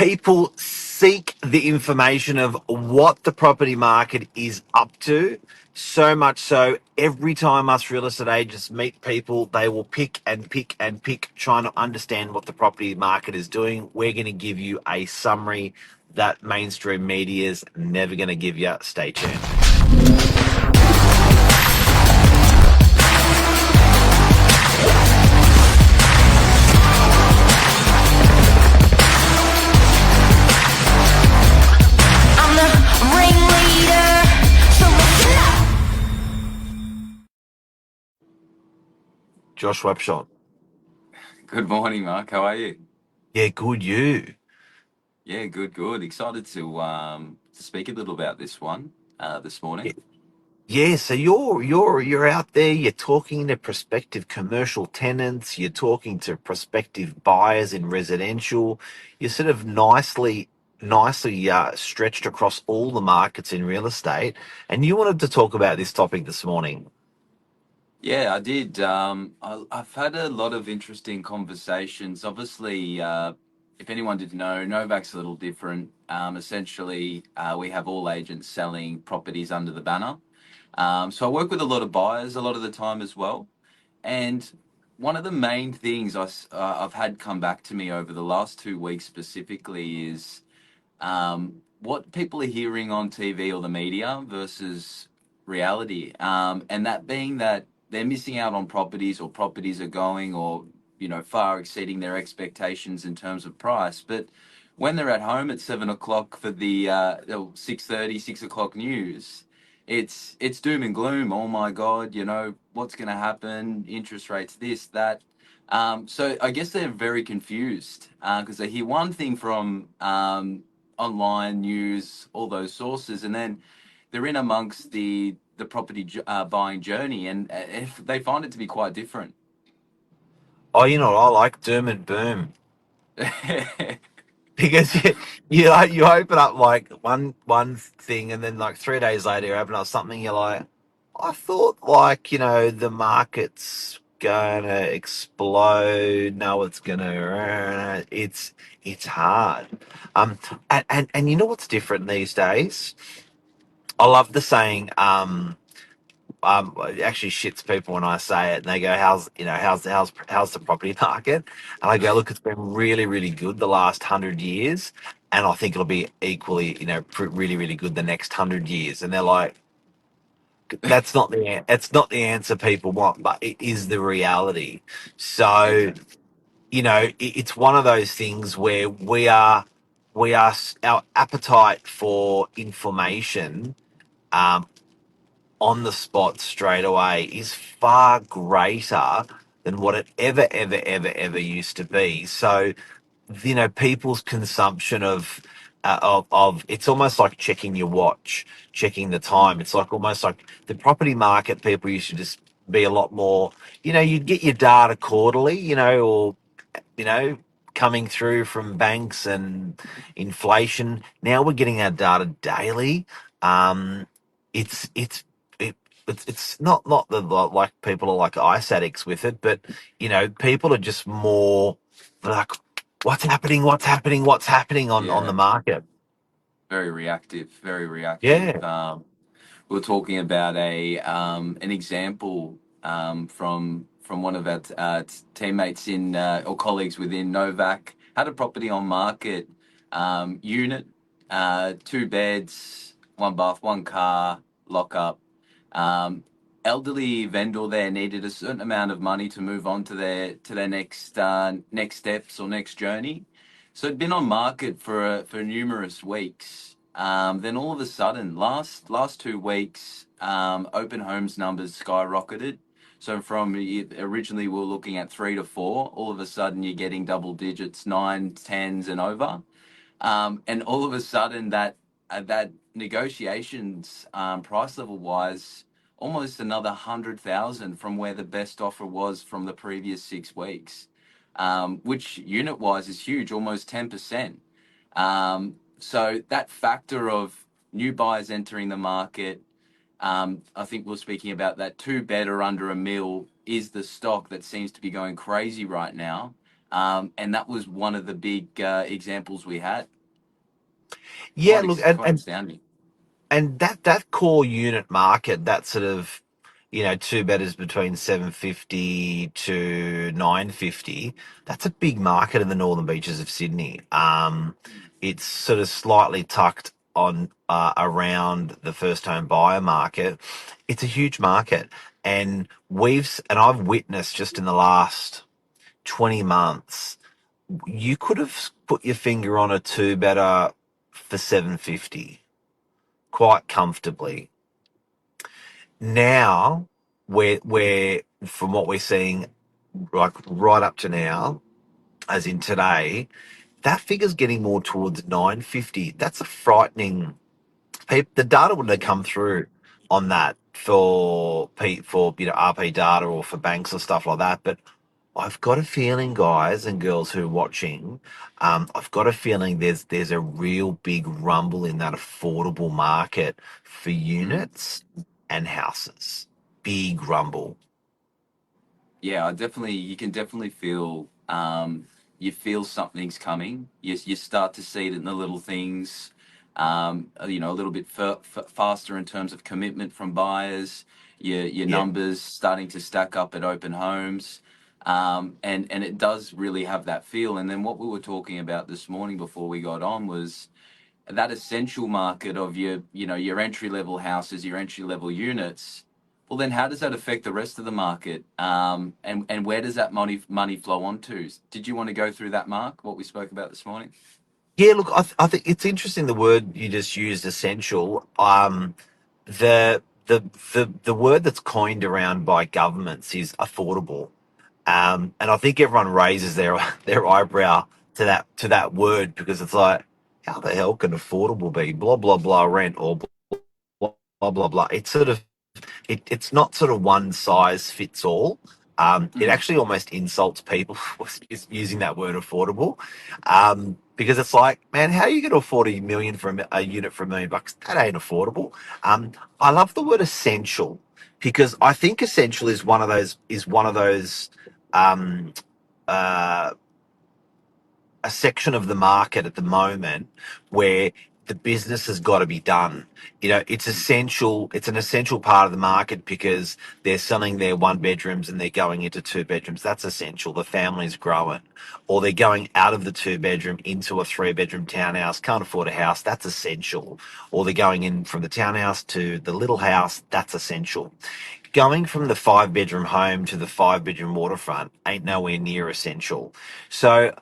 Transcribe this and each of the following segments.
People seek the information of what the property market is up to. So much so, every time us real estate agents meet people, they will pick and pick and pick, trying to understand what the property market is doing. We're going to give you a summary that mainstream media is never going to give you. Stay tuned. Josh Webshot. Good morning, Mark. How are you? Yeah, good you. Yeah, good, good. Excited to speak a little about this one this morning. Yeah, so you're out there, you're talking to prospective commercial tenants, you're talking to prospective buyers in residential. You're sort of nicely stretched across all the markets in real estate, and you wanted to talk about this topic this morning. Yeah, I did. I've had a lot of interesting conversations. Obviously, if anyone didn't know, Novak's a little different. Essentially, we have all agents selling properties under the banner. So I work with a lot of buyers a lot of the time as well. And one of the main things I've had come back to me over the last 2 weeks specifically is what people are hearing on TV or the media versus reality. And that being that they're missing out on properties or properties are going or, far exceeding their expectations in terms of price. But when they're at home at 7 o'clock for the 6:30, 6 o'clock news, it's doom and gloom. Oh my God, what's going to happen? Interest rates, this, that. So I guess they're very confused because they hear one thing from online news, all those sources, and then they're in amongst the property buying journey, and if they find it to be quite different. Oh, I like doom and boom. Because you open up like one thing, and then like 3 days later you open up something, you're like, I thought like the market's gonna explode. No, it's gonna. It's hard. And you know what's different these days? I love the saying. It actually shits people when I say it, and they go, how's the property market?" And I go, "Look, it's been really, really good the last 100 years, and I think it'll be equally, really, really good the next 100 years." And they're like, It's not the answer people want, but it is the reality. So Exactly. it's one of those things where we are our appetite for information. Um, on the spot straight away is far greater than what it ever used to be. So, people's consumption of it's almost like checking your watch, checking the time. It's like almost like the property market. People used to just be a lot more. You'd get your data quarterly, or you know, coming through from banks and inflation. Now we're getting our data daily. Um, it's it's it, it's not that like people are like ice addicts with it, but people are just more like, what's happening? What's happening? What's happening on the Yeah, market? very reactive, very reactive. Yeah. We were talking about a an example from one of our teammates in or colleagues within Novak. Had a property on market, unit, 2 beds, 1 bath, 1 car, lock up. Um, Elderly vendor there needed a certain amount of money to move on to their next steps or next journey. So it'd been on market for numerous weeks. Then all of a sudden, last 2 weeks, open homes numbers skyrocketed. So originally we were looking at 3 to 4. All of a sudden you're getting double digits, nine, tens, and over. And all of a sudden that negotiations price level wise almost another 100,000 from where the best offer was from the previous 6 weeks, which unit wise is huge, almost 10%. So that factor of new buyers entering the market, I think we're speaking about that 2 bed or under a mil is the stock that seems to be going crazy right now. And that was one of the big examples we had. Yeah, look, Quite astounding. and that core unit market, that sort of, two betters between 750 to 950, that's a big market in the northern beaches of Sydney. It's sort of slightly tucked on around the first home buyer market. It's a huge market, and I've witnessed just in the last 20 months, you could have put your finger on a two better for 750 quite comfortably. Now, we're from what we're seeing, like right up to now, as in today, that figure's getting more towards 950. That's a frightening. The data wouldn't have come through on that for RP data or for banks or stuff like that. But I've got a feeling, guys and girls who are watching, I've got a feeling there's a real big rumble in that affordable market for Mm. units and houses. Big rumble. Yeah, you can definitely feel, you feel something's coming. You start to see it in the little things, a little bit faster in terms of commitment from buyers, your Yeah, numbers starting to stack up at open homes. And it does really have that feel. And then what we were talking about this morning before we got on was that essential market of your entry level houses, your entry level units. Well, then how does that affect the rest of the market? And where does that money flow onto? Did you want to go through that, Mark? What we spoke about this morning? yeah. Look, I think it's interesting the word you just used, essential. The word that's coined around by governments is affordable. And I think everyone raises their their eyebrow to that word because it's like, how the hell can affordable be? Blah blah blah rent or blah blah blah blah. It's sort of it's not sort of one size fits all. It Mm, actually almost insults people using that word affordable, because it's like, man, how are you going to afford a million for a unit for $1 million? That ain't affordable. I love the word essential because I think essential is one of those um, uh, a section of the market at the moment where the business has got to be done. It's mm, essential. It's an essential part of the market because they're selling their one bedrooms and they're going into two bedrooms. That's essential. The family's growing, or they're going out of the two bedroom into a three-bedroom townhouse. Can't afford a house. That's essential. Or they're going in from the townhouse to the little house. That's essential. Going from the five-bedroom home to the five-bedroom waterfront ain't nowhere near essential. So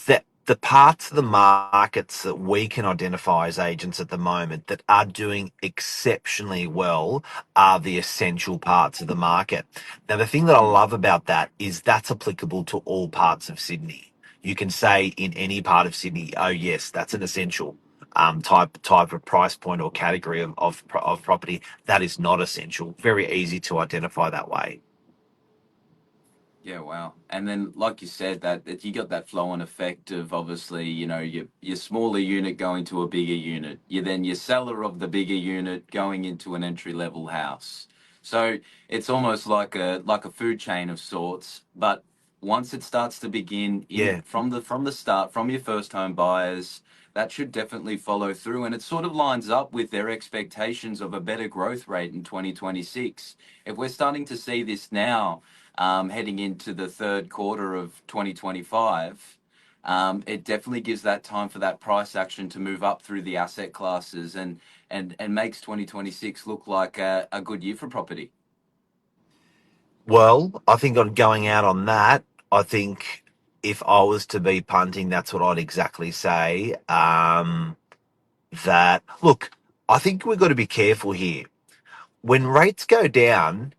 that the parts of the markets that we can identify as agents at the moment that are doing exceptionally well are the essential parts of the market. Now, the thing that I mm. love about that is that's applicable to all parts of Sydney. You can say in any part of Sydney, oh yes, that's an essential type of price point or category of property. That is not essential. Very easy to identify that way. Yeah, wow. And then, like you said, that you got that flow-on effect of obviously, your smaller unit going to a bigger unit. You then your seller of the bigger unit going into an entry-level house. So it's almost like a food chain of sorts. But once it starts to begin in Yeah. from the start, from your first home buyers, that should definitely follow through. And it sort of lines up with their expectations of a better growth rate in 2026. If we're starting to see this now heading into the third quarter of 2025, it definitely gives that time for that price action to move up through the asset classes and makes 2026 look like a good year for property. Well, I think on going out on that, I think if I was to be punting, that's what I'd exactly say. That look, I think we've got to be careful here. When rates go down,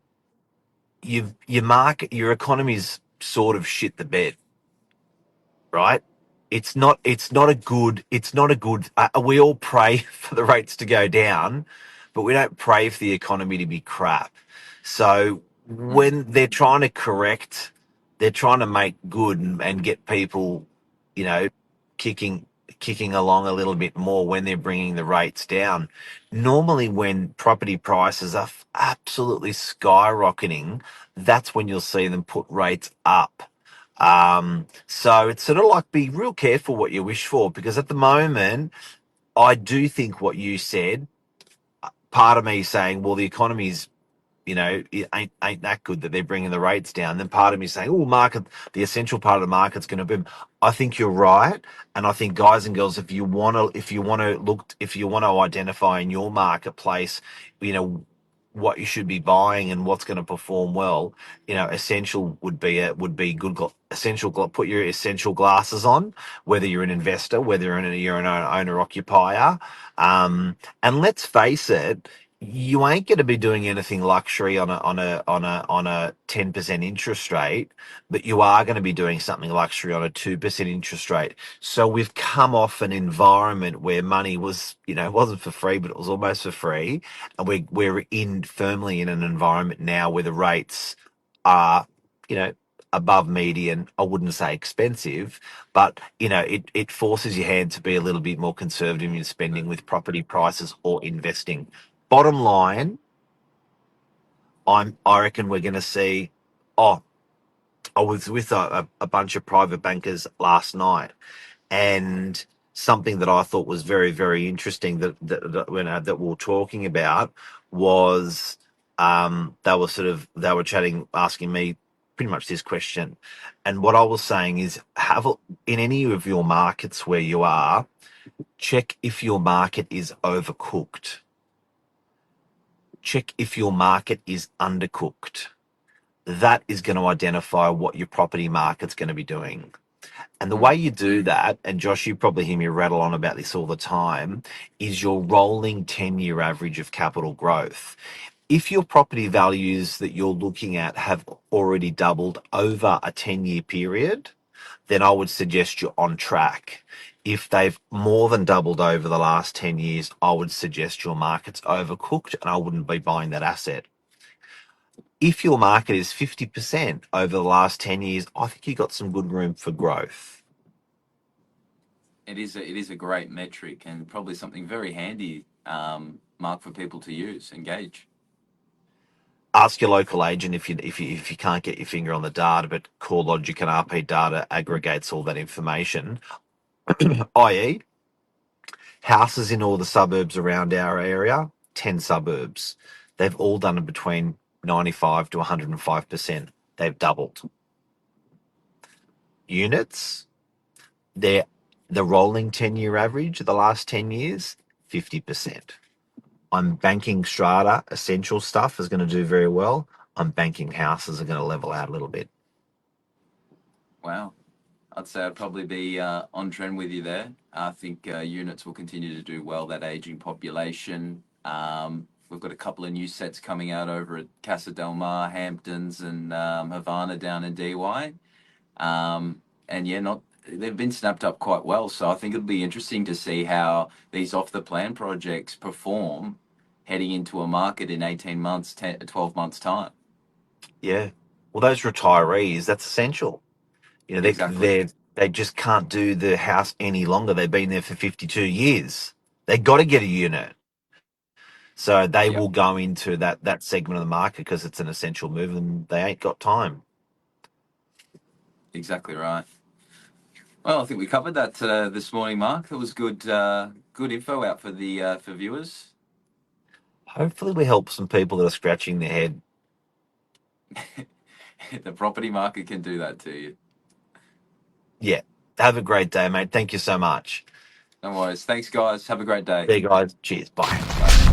your economy's sort of shit the bed, right? It's not a good. We all pray for the rates to go down, but we don't pray for the economy to be crap. So Mm, when they're trying to make good and get people, you know, kicking kicking along a little bit more when they're bringing the rates down. Normally, when property prices are absolutely skyrocketing, that's when you'll see them put rates up. So it's sort of like be real careful what you wish for, because at the moment, I do think what you said, part of me saying, well, the economy's, it ain't that good that they're bringing the rates down. Then part of me saying, oh, market, the essential part of the market's going to boom. I think you're right, and I think guys and girls, if you want to identify in your marketplace, you know what you should be buying and what's going to perform well, essential would be good. Put your essential glasses on, whether you're an investor, whether you're an owner occupier, and let's face it, you ain't going to be doing anything luxury on a 10% interest rate, but you are going to be doing something luxury on a 2% interest rate. So we've come off an environment where money was, it wasn't for free, but it was almost for free, and we're in firmly in an environment now where the rates are, you know. Above median. I wouldn't say expensive, but it forces your hand to be a little bit more conservative in spending with property prices or investing. Bottom line, I reckon we're going to see. Oh, I was with a bunch of private bankers last night, and something that I thought was very, very interesting that we were talking about was, they were chatting, asking me pretty much this question, and what I was saying is, in any of your markets where you are, check if your market is overcooked. Check if your market is undercooked. That is going to identify what your property market's going to be doing. And the way Mm. you do that, and Josh, you probably hear me rattle on about this all the time, is your rolling 10-year average of capital growth. If your property values that you're looking at have already doubled over a 10-year period, then I would suggest you're on track. If they've more than doubled over the last 10 years, I would suggest your market's overcooked and I wouldn't be buying that asset. If your market is 50% over the last 10 years, I think you've got some good room for growth. It is a great metric and probably something very handy, Mark, for people to use, engage. Ask your local agent if you can't get your finger on the data, but CoreLogic and RP Data aggregates all that information, i.e., houses in all the suburbs around our area, 10 suburbs. They've all done it between 95 to 105%. They've doubled. Units, they're the rolling 10-year average of the last 10 years, 50%. I'm banking strata, essential stuff is going to do very well. I'm banking houses are going to level out a little bit. Wow. I'd say I'd probably be on trend with you there. I think units will continue to do well, that aging population. We've got a couple of new sets coming out over at Casa Del Mar, Hamptons, and Havana down in DY. And yeah, not they've been snapped up quite well. So I think it'll be interesting to see how these off the plan projects perform heading into a market in 18 months, 10, 12 months time. Yeah. Well, those retirees, that's essential. Exactly. They just can't do the house any longer. They've been there for 52 years. They got to get a unit. So they Yep, will go into that segment of the market because it's an essential move and they ain't got time. exactly right. Well, I think we covered that this morning, Mark. It was good info out for the for viewers. Hopefully we help some people that are scratching their head. The property market can do that to you. Yeah. Have a great day, mate. Thank you so much. No worries. Thanks, guys. Have a great day. See you guys. Cheers. Bye. Bye.